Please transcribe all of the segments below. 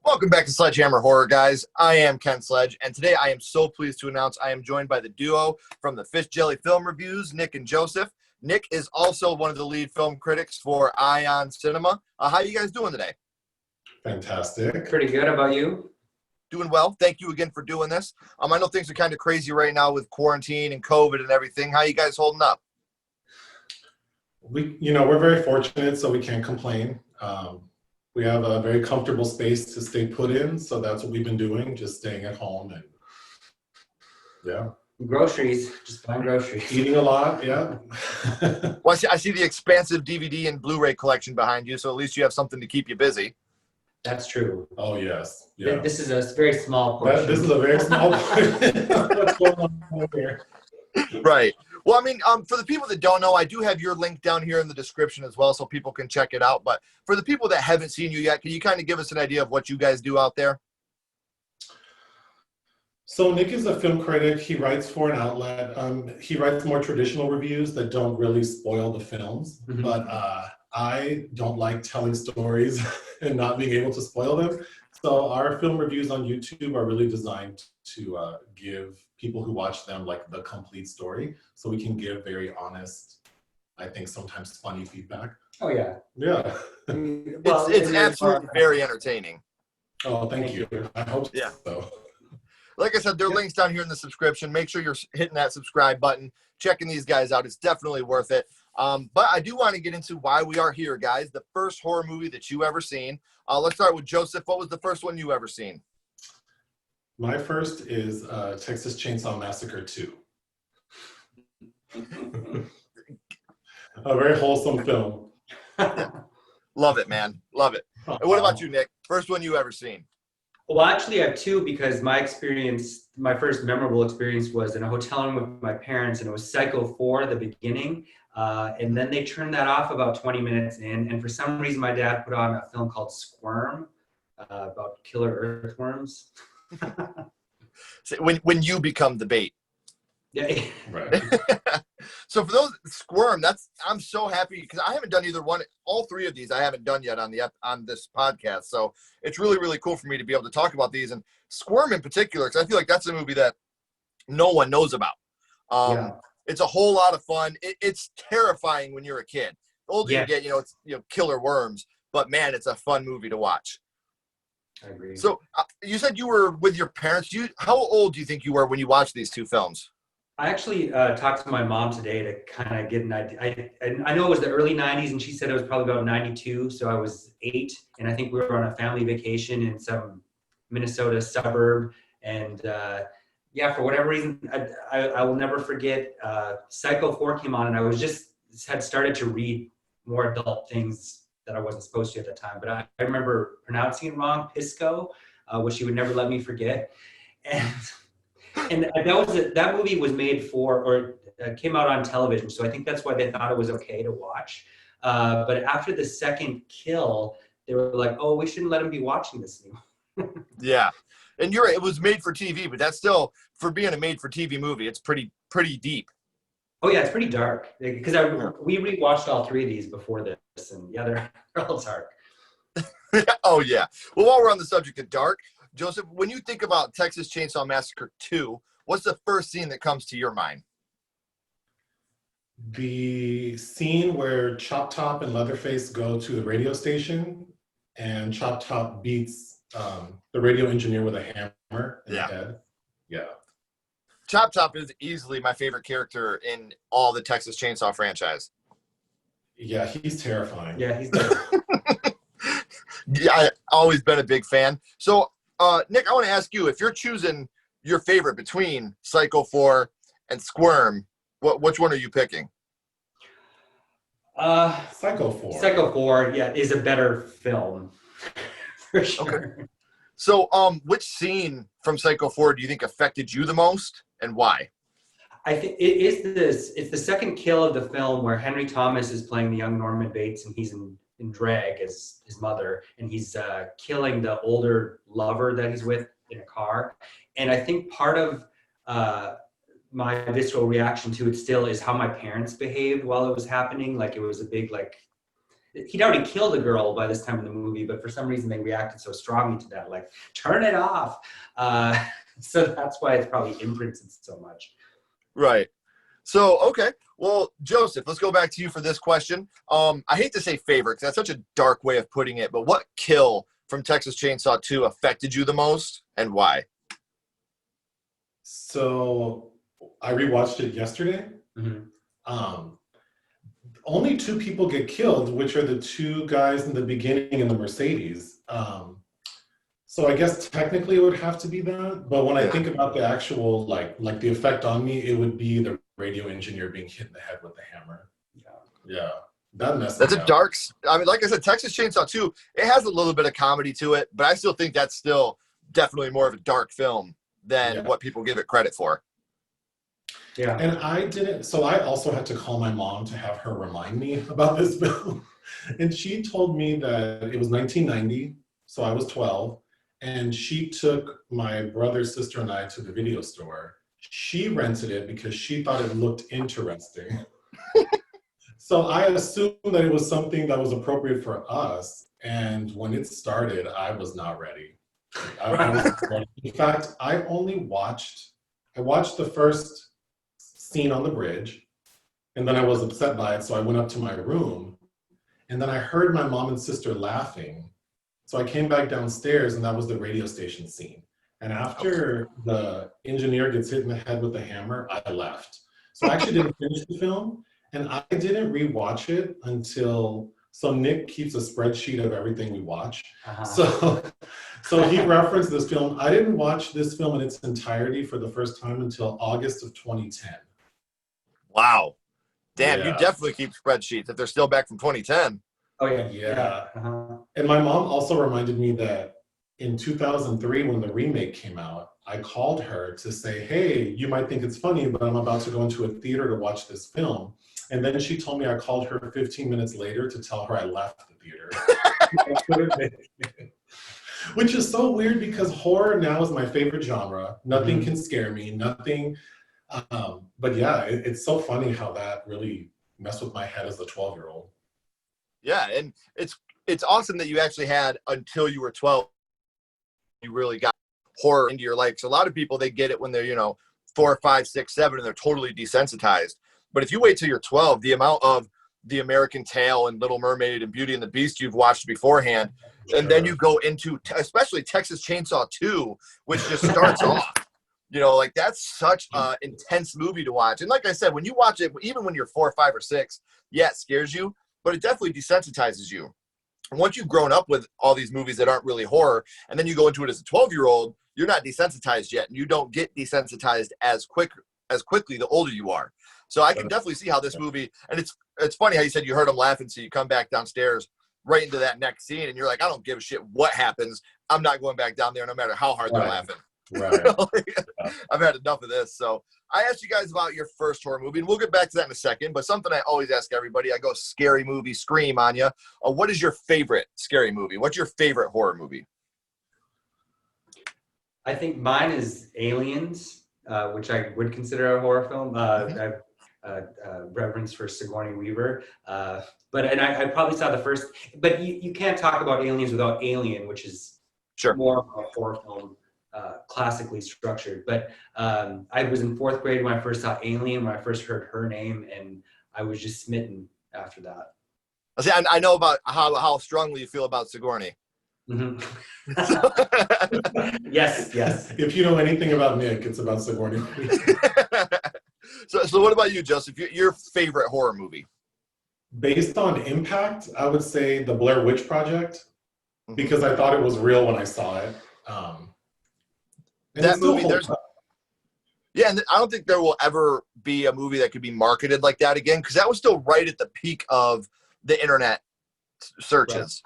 Welcome back to Sledgehammer Horror, guys. I am Ken Sledge, and today I am so pleased to announce I am joined by the duo from the Fish Jelly Film Reviews, Nick and Joseph. Nick is also one of the lead film critics for Ion Cinema. How are you guys doing today? Fantastic. Pretty good. How about you? Doing well. Thank you again for doing this. I know things are kind of crazy right now with quarantine and COVID and everything. How are you guys holding up? We're very fortunate, so we can't complain. We have a very comfortable space to stay put in, so that's what we've been doing, just staying at home and Groceries, just buying groceries. eating a lot, yeah. Well, I see the expansive DVD and Blu-ray collection behind you, so at least you have something to keep you busy. That's true. Oh, yes. Yeah. This is a very small portion. This is a very small portion of what's going on over here. Right. Well, for the people that don't know, I do have your link down here in the description as well, so people can check it out. But for the people that haven't seen you yet, can you kind of give us an idea of what you guys do out there? So Nick is a film critic. He writes for an outlet. He writes more traditional reviews that don't really spoil the films. Mm-hmm. But I don't like telling stories and not being able to spoil them. So our film reviews on YouTube are really designed to give people who watch them like the complete story, so we can give very honest, I think sometimes funny feedback. Oh yeah. Yeah. Well, it's absolutely very entertaining. Oh, thank you. I hope so. Like I said, there are links down here in the description. Make sure you're hitting that subscribe button, checking these guys out. It's definitely worth it. But I do want to get into why we are here, guys. The first horror movie that you ever seen. Let's start with Joseph. What was the first one you ever seen? My first is Texas Chainsaw Massacre 2. A very wholesome film. Love it, man. Love it. And what about you, Nick? First one you ever seen? Well, actually, I have two, because my first memorable experience was in a hotel room with my parents, and it was Psycho 4, the beginning. And then they turned that off about 20 minutes in. And for some reason, my dad put on a film called Squirm about killer earthworms. So when you become the bait. Yeah. Right. So for those Squirm, I'm so happy because I haven't done either one. All three of these I haven't done yet on this podcast. So it's really, really cool for me to be able to talk about these, and Squirm in particular, because I feel like that's a movie that no one knows about. It's a whole lot of fun. It's terrifying when you're a kid. The older you get, it's killer worms. But man, it's a fun movie to watch. I agree. So you said you were with your parents. How old do you think you were when you watched these two films? I actually talked to my mom today to kind of get an idea. I know it was the early 90s, and she said it was probably about 92, so I was 8, and I think we were on a family vacation in some Minnesota suburb, and for whatever reason, I will never forget, Psycho 4 came on, and I had started to read more adult things that I wasn't supposed to at the time, but I remember pronouncing it wrong, Pisco, which she would never let me forget, and that movie was made came out on television, so I think that's why they thought it was okay to watch. But after the second kill, they were like, "Oh, we shouldn't let him be watching this anymore." Yeah, and you're right. It was made for TV, but that's still, for being a made for TV movie, it's pretty deep. Oh yeah, it's pretty dark, because we rewatched all three of these before this, and they're all dark. Oh yeah. Well, while we're on the subject of dark, Joseph, when you think about Texas Chainsaw Massacre 2, what's the first scene that comes to your mind? The scene where Chop Top and Leatherface go to the radio station, and Chop Top beats the radio engineer with a hammer in the head. Yeah. Chop Top is easily my favorite character in all the Texas Chainsaw franchise. Yeah, he's terrifying. Yeah, he's terrifying. Yeah, I've always been a big fan. So, Nick, I want to ask you, if you're choosing your favorite between Psycho 4 and Squirm, which one are you picking? Psycho 4. Psycho 4, is a better film, for sure. Okay. So, which scene from Psycho 4 do you think affected you the most, and why? I think it is this. It's the second kill of the film where Henry Thomas is playing the young Norman Bates, and he's in drag as his mother, and he's killing the older lover that he's with in a car. And I think part of my visceral reaction to it still is how my parents behaved while it was happening. Like it was a big he'd already killed a girl by this time in the movie, but for some reason they reacted so strongly to that, like turn it off. So that's why it's probably imprinted so much. Right. So, okay. Well, Joseph, let's go back to you for this question. I hate to say favorite because that's such a dark way of putting it, but what kill from Texas Chainsaw 2 affected you the most and why? So I rewatched it yesterday. Only 2 people get killed, which are the 2 guys in the beginning in the Mercedes. So I guess technically it would have to be that. But when I think about the actual, like the effect on me, it would be the radio engineer being hit in the head with the hammer. Yeah. That messed That's me a up. dark, I mean, like I said, Texas Chainsaw 2, it has a little bit of comedy to it, but I still think that's still definitely more of a dark film than what people give it credit for. Yeah. And I also had to call my mom to have her remind me about this film. And she told me that it was 1990, so I was 12. And she took my brother, sister, and I to the video store. She rented it because she thought it looked interesting. So I assumed that it was something that was appropriate for us. And when it started, I was not ready. I was ready. In fact, I watched the first scene on the bridge, and then I was upset by it, so I went up to my room, and then I heard my mom and sister laughing. So I came back downstairs, and that was the radio station scene. And after the engineer gets hit in the head with the hammer, I left. So I actually didn't finish the film, and I didn't rewatch it until, so Nick keeps a spreadsheet of everything we watch. So he referenced this film. I didn't watch this film in its entirety for the first time until August of 2010. Wow. Damn, you definitely keep spreadsheets if they're still back from 2010. Oh, yeah. Yeah. Uh-huh. And my mom also reminded me that in 2003, when the remake came out, I called her to say, hey, you might think it's funny, but I'm about to go into a theater to watch this film. And then she told me I called her 15 minutes later to tell her I left the theater. Which is so weird because horror now is my favorite genre. Nothing can scare me, nothing. But yeah, it's so funny how that really messed with my head as a 12-year-old. Yeah, and it's awesome that you actually had until you were 12. You really got horror into your life. So a lot of people, they get it when they're 4, 5, 6, 7, and they're totally desensitized. But if you wait till you're 12, the amount of The American Tale and Little Mermaid and Beauty and the Beast you've watched beforehand, and then you go into especially Texas Chainsaw 2, which just starts off. Like that's such an intense movie to watch. And like I said, when you watch it, even when you're 4, 5, or 6, it scares you, but it definitely desensitizes you. And once you've grown up with all these movies that aren't really horror, and then you go into it as a 12-year-old, you're not desensitized yet, and you don't get desensitized as quickly the older you are. So I can definitely see how this movie, and it's funny how you said you heard them laughing, so you come back downstairs right into that next scene, and you're like, I don't give a shit what happens. I'm not going back down there no matter how hard they're laughing. Right. I've had enough of this. So I asked you guys about your first horror movie, and we'll get back to that in a second, but something I always ask everybody, I go scary movie, scream on you. What is your favorite scary movie? What's your favorite horror movie? I think mine is Aliens, which I would consider a horror film. I have reverence for Sigourney Weaver. And I probably saw the first, but you can't talk about Aliens without Alien, which is more of a horror film, classically structured. But I was in 4th grade when I first saw Alien, when I first heard her name, and I was just smitten after that. See, I know about how strongly you feel about Sigourney. Mm-hmm. Yes. If you know anything about Nick, it's about Sigourney. So what about you, Joseph? Your favorite horror movie? Based on impact, I would say the Blair Witch Project, because I thought it was real when I saw it. That movie, and I don't think there will ever be a movie that could be marketed like that again, because that was still right at the peak of the internet searches.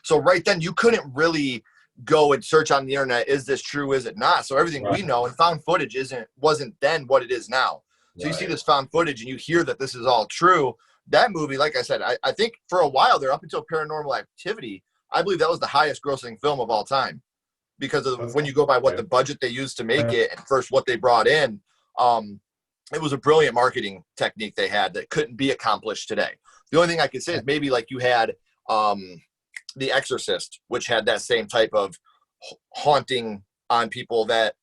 So right then you couldn't really go and search on the internet, is this true, is it not? So everything we Right. know and found footage wasn't then what it is now. So you see Right. this found footage and you hear that this is all true. That movie, like I said, I think for a while there, up until Paranormal Activity, I believe that was the highest grossing film of all time, because of when you go by what the budget they used to make it and first what they brought in. It was a brilliant marketing technique they had that couldn't be accomplished today. The only thing I could say is maybe like you had The Exorcist, which had that same type of haunting on people that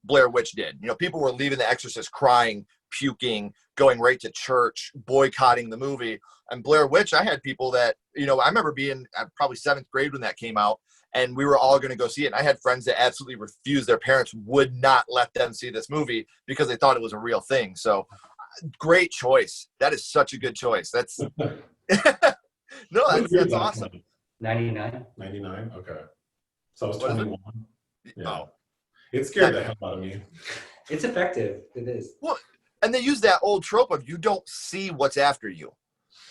Blair Witch did. You know, people were leaving The Exorcist crying, puking, going right to church, boycotting the movie. And Blair Witch, I had people that, you know, I remember being probably 7th grade when that came out, and we were all going to go see it. And I had friends that absolutely refused. Their parents would not let them see this movie because they thought it was a real thing. So great choice. That is such a good choice. That's no, that's awesome. 99. 99? Okay. So I was What is it? 21. Yeah. Oh. It scared the hell out of me. It's effective. It is. Well, and they use that old trope of you don't see what's after you.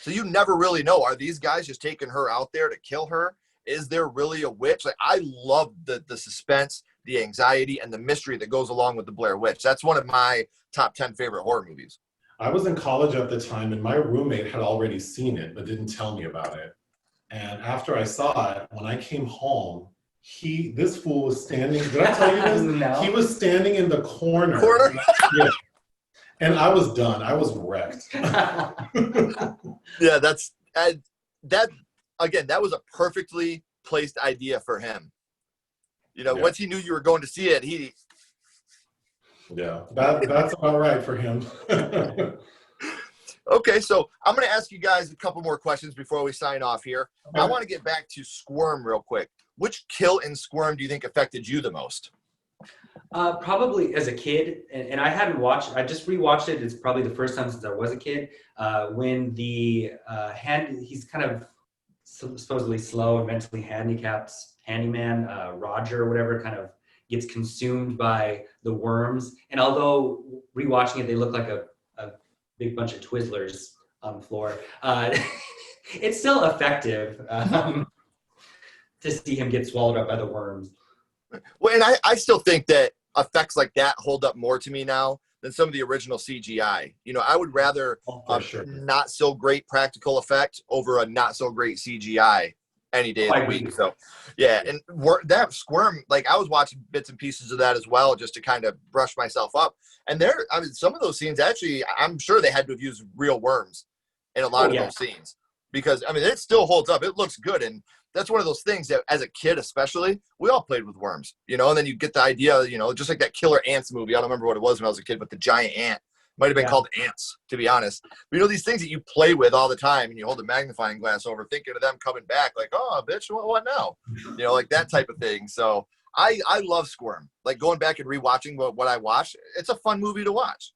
So you never really know. Are these guys just taking her out there to kill her? Is there really a witch? Like, I love the suspense, the anxiety, and the mystery that goes along with the Blair Witch. That's one of my top 10 favorite horror movies. I was in college at the time, and my roommate had already seen it, but didn't tell me about it. And after I saw it, when I came home, this fool was standing. Did I tell you this? No. He was standing in the corner. Yeah. And I was done. I was wrecked. Yeah, that was a perfectly placed idea for him. You know, once he knew you were going to see it, yeah, that's about right for him. Okay, so I'm going to ask you guys a couple more questions before we sign off here. Okay. I want to get back to Squirm real quick. Which kill in Squirm do you think affected you the most? Probably as a kid, and I hadn't watched. I just rewatched it. It's probably the first time since I was a kid. When the he's kind of supposedly slow and mentally handicapped handyman, Roger, or whatever, kind of gets consumed by the worms. And although rewatching it, they look like a big bunch of Twizzlers on the floor. It's still effective to see him get swallowed up by the worms. Well, and I still think that effects like that hold up more to me now than some of the original CGI. You know, I would rather not so great practical effect over a not so great CGI any day of the week. So, yeah, and that Squirm, like I was watching bits and pieces of that as well, just to kind of brush myself up. And some of those scenes actually, I'm sure they had to have used real worms in a lot of those scenes, because I mean it still holds up. It looks good, and that's one of those things that as a kid especially, we all played with worms, you know, and then you get the idea, you know, just like that Killer Ants movie. I don't remember what it was when I was a kid, but the giant ant. Might have been called Ants, to be honest. But, you know, these things that you play with all the time, and you hold a magnifying glass over thinking of them coming back like, oh, bitch, what now? You know, like that type of thing. So I love Squirm. Like going back and rewatching what I watched, it's a fun movie to watch.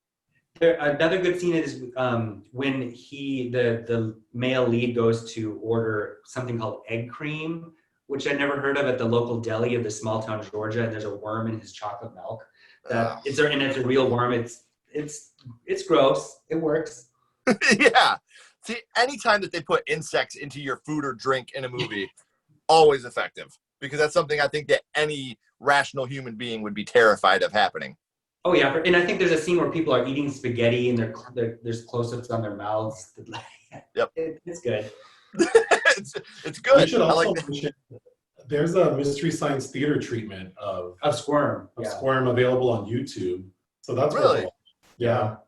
Another good scene is when the male lead goes to order something called egg cream, which I never heard of, at the local deli of the small town Georgia, and there's a worm in his chocolate milk. It's a real worm. It's gross. It works. Yeah. See, anytime that they put insects into your food or drink in a movie, always effective, because that's something I think that any rational human being would be terrified of happening. Oh yeah, and I think there's a scene where people are eating spaghetti and there's close-ups on their mouths. Yep, it's good. it's good. We should also mention there's a Mystery Science Theater treatment of Squirm. Squirm available on YouTube. So that's really, yeah.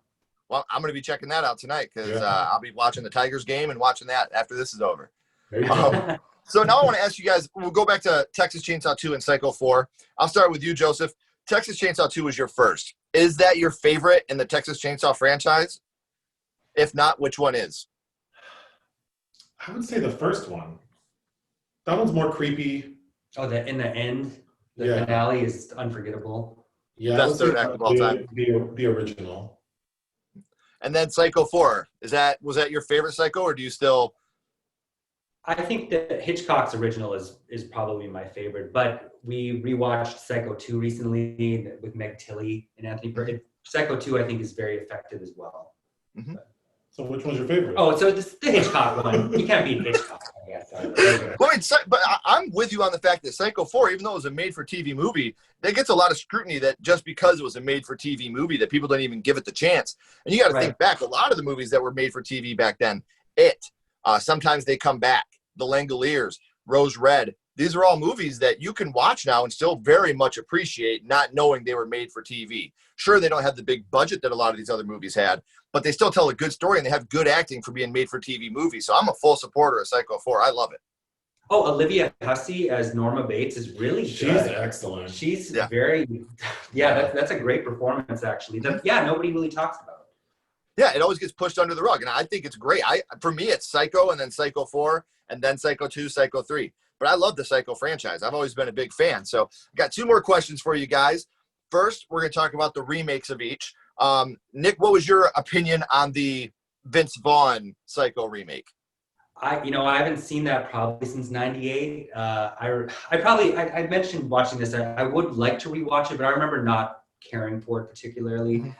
Well, I'm going to be checking that out tonight, because I'll be watching the Tigers game and watching that after this is over. There you go. So now I want to ask you guys. We'll go back to Texas Chainsaw 2 and Psycho 4. I'll start with you, Joseph. Texas Chainsaw 2 was your first. Is that your favorite in the Texas Chainsaw franchise? If not, which one is? I would say the first one. That one's more creepy. Oh, in the end, the finale is unforgettable. Yeah, best third act of all time. The original. And then Psycho 4. Was that your favorite Psycho, or do you still? I think that Hitchcock's original is probably my favorite, but we rewatched Psycho 2 recently with Meg Tilly and Anthony Perkins. Psycho 2, I think, is very effective as well. Mm-hmm. So which one's your favorite? Oh, so it's the Hitchcock one. You can't beat Hitchcock. Okay. Well, I mean, but I'm with you on the fact that Psycho 4, even though it was a made-for-TV movie, that gets a lot of scrutiny that just because it was a made-for-TV movie that people don't even give it the chance. And you got to think back, a lot of the movies that were made for TV back then, Sometimes They Come Back, The Langoliers, Rose Red, these are all movies that you can watch now and still very much appreciate, not knowing they were made for TV. Sure, they don't have the big budget that a lot of these other movies had, but they still tell a good story and they have good acting for being made for TV movies. So I'm a full supporter of Psycho 4. I love it. Oh, Olivia Hussey as Norma Bates is really good. She's excellent. She's very, that's a great performance, actually. Nobody really talks about it. Yeah, it always gets pushed under the rug, and I think it's great. For me, it's Psycho, and then Psycho 4, and then Psycho 2, Psycho 3. But I love the Psycho franchise. I've always been a big fan. So I've got 2 more questions for you guys. First, we're going to talk about the remakes of each. Nick, what was your opinion on the Vince Vaughn Psycho remake? I haven't seen that probably since '98. I mentioned watching this. I would like to rewatch it, but I remember not caring for it particularly.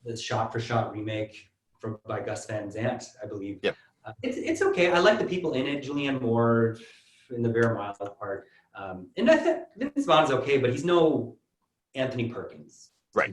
The shot-for-shot remake by Gus Van Sant, I believe. Yep. It's okay. I like the people in it. Julianne Moore in the Vera Miles part. And I think Vince Vaughn's okay, but he's no Anthony Perkins. Right.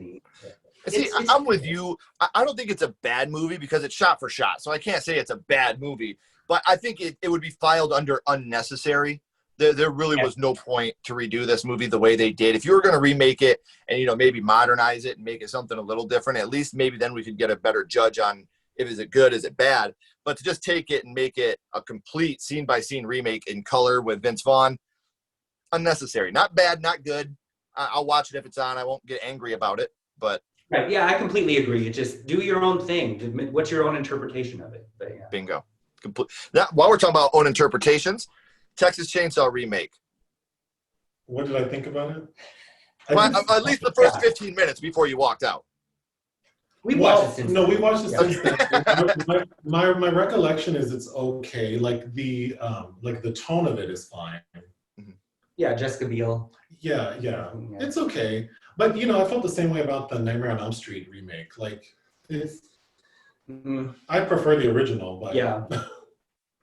See, I'm with you. I don't think it's a bad movie because it's shot for shot. So I can't say it's a bad movie, but I think it would be filed under unnecessary. There really was no point to redo this movie the way they did. If you were going to remake it and, maybe modernize it and make it something a little different, at least maybe then we could get a better judge on if is it good, is it bad. But to just take it and make it a complete scene-by-scene remake in color with Vince Vaughn, unnecessary. Not bad, not good. I'll watch it if it's on. I won't get angry about it, but... Right. Yeah, I completely agree. Just do your own thing. What's your own interpretation of it? But yeah. Bingo. Now, while we're talking about own interpretations, Texas Chainsaw remake. What did I think about it? At least the first 15 minutes before you walked out. We watched it since then. My recollection is it's okay. Like the tone of it is fine. Yeah, Jessica Biel. Yeah, it's okay. But I felt the same way about the Nightmare on Elm Street remake. Like, I prefer the original, but yeah.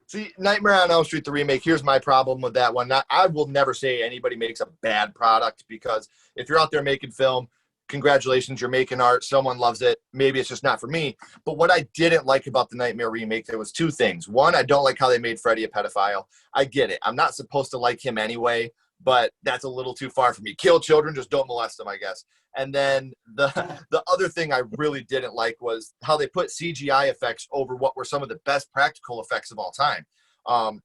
See, Nightmare on Elm Street, the remake, here's my problem with that one. I will never say anybody makes a bad product, because if you're out there making film, congratulations, you're making art, someone loves it. Maybe it's just not for me. But what I didn't like about the Nightmare remake, there was 2 things. One, I don't like how they made Freddy a pedophile. I get it. I'm not supposed to like him anyway, but that's a little too far for me. Kill children, just don't molest them, I guess. And then the other thing I really didn't like was how they put CGI effects over what were some of the best practical effects of all time.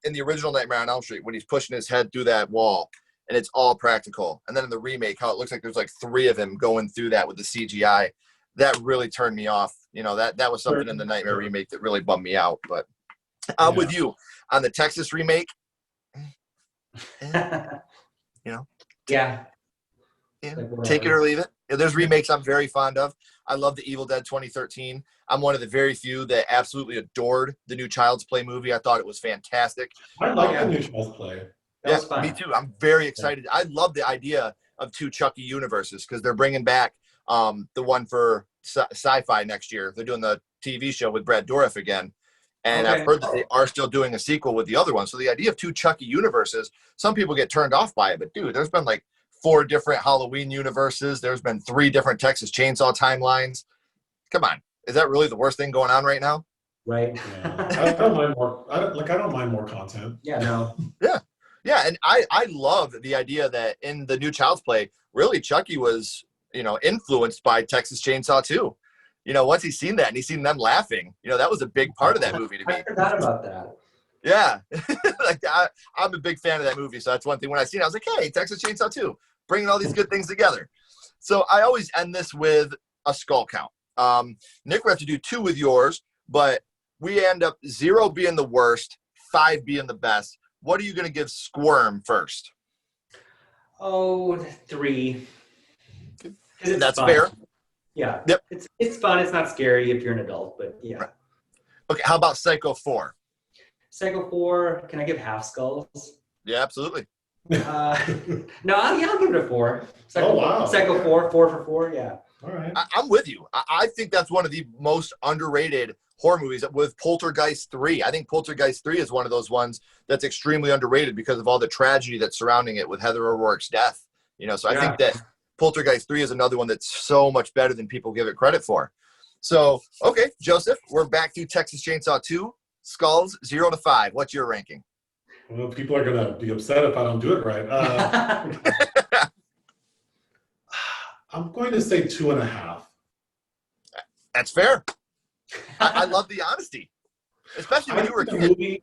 In the original Nightmare on Elm Street, when he's pushing his head through that wall, and it's all practical. And then in the remake, how it looks like there's like 3 of him going through that with the CGI, that really turned me off. That was something in the Nightmare remake that really bummed me out. But I'm with you on the Texas remake. Yeah. Take it or leave it. There's remakes I'm very fond of. I love the Evil Dead 2013. I'm one of the very few that absolutely adored the new Child's Play movie. I thought it was fantastic. I like the new Child's Play. Yeah, me too. I'm very excited. I love the idea of 2 Chucky Universes, because they're bringing back the one for sci-fi next year. They're doing the TV show with Brad Dourif again. And I've heard that they are still doing a sequel with the other one. So the idea of 2 Chucky Universes, some people get turned off by it. But, dude, there's been like 4 different Halloween universes. There's been 3 different Texas Chainsaw timelines. Come on. Is that really the worst thing going on right now? Right. Yeah. I don't mind more content. Yeah, no. Yeah, and I love the idea that in the new Child's Play, really Chucky was, influenced by Texas Chainsaw 2. Once he's seen that and he's seen them laughing, that was a big part of that movie to me. I forgot about that. Yeah. I'm a big fan of that movie, so that's one thing. When I seen it, I was like, hey, Texas Chainsaw 2, bringing all these good things together. So I always end this with a skull count. Nick, we have to do 2 with yours, but we end up 0 being the worst, 5 being the best. What are you going to give Squirm first? Oh, 3. That's fun. fair. Yeah. Yep. It's fun. It's not scary if you're an adult, but yeah. Right. Okay, how about Psycho 4? Psycho 4, can I give half skulls? Yeah, absolutely. No, I'll give it a 4. Psycho, wow. Psycho 4 for 4, yeah. All right. I'm with you. I think that's one of the most underrated horror movies with Poltergeist 3. I think Poltergeist 3 is one of those ones that's extremely underrated because of all the tragedy that's surrounding it with Heather O'Rourke's death. So I think that Poltergeist 3 is another one that's so much better than people give it credit for. So, okay, Joseph, we're back to Texas Chainsaw 2, Skulls, 0 to 5. What's your ranking? Well, people are going to be upset if I don't do it right. I'm going to say 2.5. That's fair. I love the honesty, especially when you were a kid. Movie,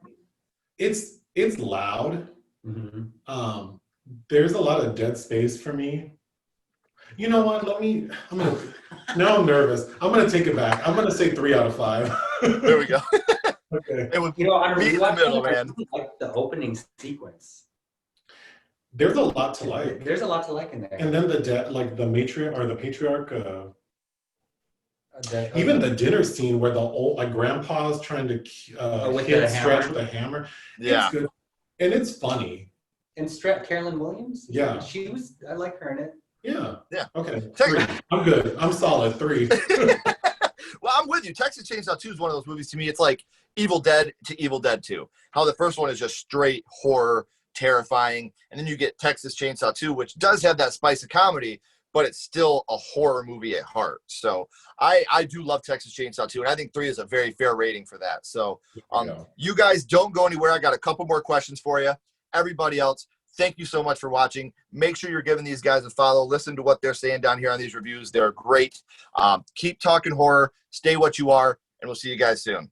it's loud. Mm-hmm. There's a lot of dead space for me. You know what? Now I'm nervous. I'm going to take it back. I'm going to say 3 out of 5. There we go. Okay. It would On meet in the middle, man. I really like the opening sequence. There's a lot to like. There's a lot to like in there. And then the matriarch or the patriarch, even the dinner scene where the old grandpa's trying to with hit the Stretch hammer. with a hammer. Yeah. It's good. And it's funny. And Carolyn Williams? Yeah. I like her in it. Yeah. Yeah. Okay. 3. I'm good. I'm solid. 3. Well, I'm with you. Texas Chainsaw 2 is one of those movies to me. It's like Evil Dead to Evil Dead 2. How the first one is just straight horror, terrifying. And then you get Texas Chainsaw 2, which does have that spice of comedy, but it's still a horror movie at heart. So I do love Texas Chainsaw 2, and I think 3 is a very fair rating for that. So you guys don't go anywhere. I got a couple more questions for you. Everybody else, thank you so much for watching. Make sure you're giving these guys a follow. Listen to what they're saying down here on these reviews. They're great. Keep talking horror. Stay what you are, and we'll see you guys soon.